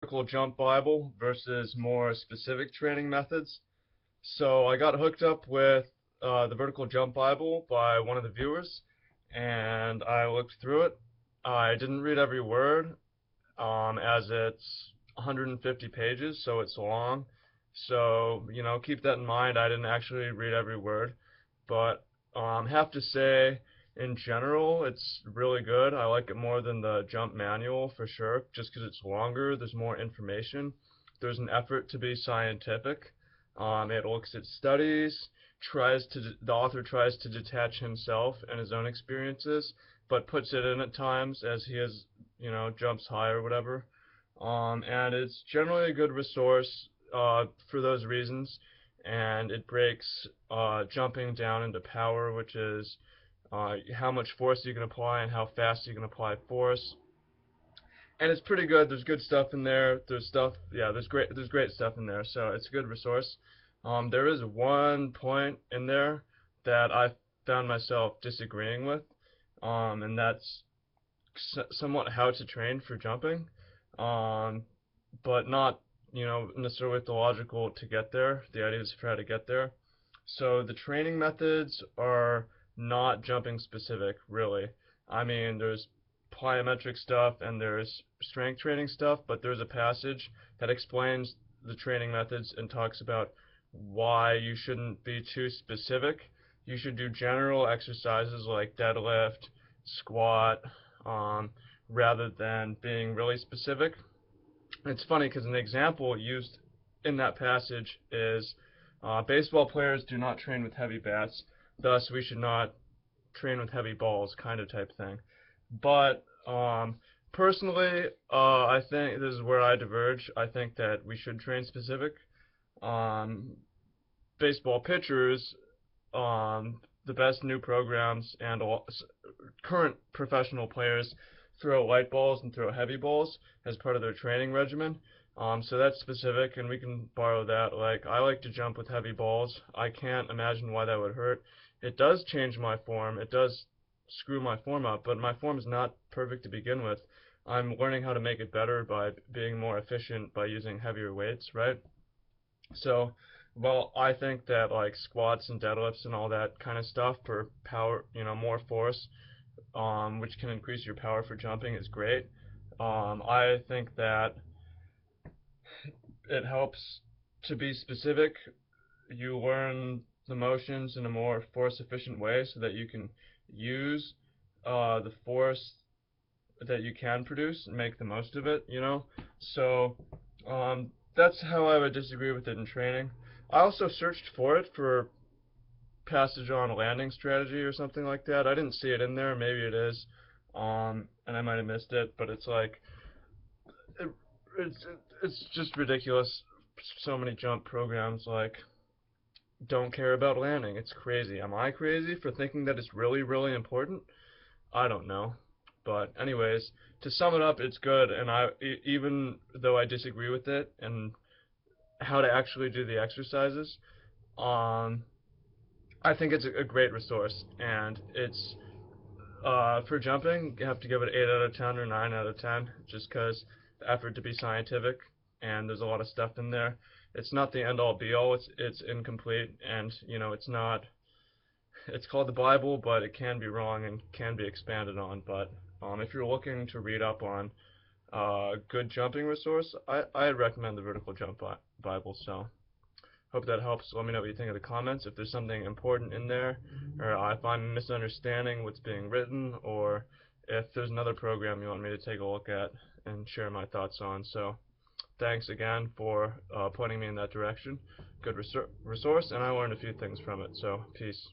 vertical jump Bible versus more specific training methods. So I got hooked up with the vertical jump Bible by one of the viewers, and I looked through it. I didn't read every word, as it's 150 pages, so it's long. So, keep that in mind. I didn't actually read every word, but have to say, in general, it's really good. I like it more than the jump manual for sure, just because it's longer. There's more information. There's an effort to be scientific. It looks at studies, the author tries to detach himself and his own experiences, but puts it in at times as he has, jumps high or whatever. And it's generally a good resource for those reasons, and it breaks jumping down into power, which is how much force you can apply and how fast you can apply force. And it's pretty good. There's good stuff in there. There's great stuff in there. So it's a good resource. There is one point in there that I found myself disagreeing with, and that's somewhat how to train for jumping, um, but not necessarily with the logical to get there. The idea is for how to get there. So the training methods are not jumping specific, really. I mean, there's plyometric stuff and there's strength training stuff, but there's a passage that explains the training methods and talks about why you shouldn't be too specific. You should do general exercises like deadlift, squat, um, rather than being really specific. It's funny because an example used in that passage is baseball players do not train with heavy bats, thus we should not train with heavy balls, kind of type thing. But personally, I think this is where I diverge. I think that we should train specific. Um, Baseball pitchers, the best new programs and current professional players throw light balls and throw heavy balls as part of their training regimen. So that's specific, and we can borrow that. Like, I like to jump with heavy balls. I can't imagine why that would hurt. It does change my form. It does screw my form up, but my form is not perfect to begin with. I'm learning how to make it better by being more efficient by using heavier weights, right? So, well, I think that like squats and deadlifts and all that kind of stuff for power, more force, which can increase your power for jumping is great. I think that it helps to be specific. You learn the motions in a more force efficient way so that you can use the force that you can produce and make the most of it. So that's how I would disagree with it in training. I also searched for it for passage on landing strategy or something like that. I didn't see it in there. Maybe it is, and I might have missed it. But it's like it, it's just ridiculous. So many jump programs like don't care about landing. It's crazy. Am I crazy for thinking that it's really, really important? I don't know. But anyways, to sum it up, it's good, and even though I disagree with it and how to actually do the exercises, um, I think it's a great resource, and it's for jumping, you have to give it 8 out of 10 or 9 out of 10, just because the effort to be scientific, and there's a lot of stuff in there. It's not the end all be all. It's incomplete, and it's not. It's called the Bible, but it can be wrong and can be expanded on. But if you're looking to read up on good jumping resource, I recommend the Vertical Jump Bible. So hope that helps. Let me know what you think in the comments. If there's something important in there, or if I'm misunderstanding what's being written, or if there's another program you want me to take a look at and share my thoughts on. So thanks again for pointing me in that direction. Good resource, and I learned a few things from it. So peace.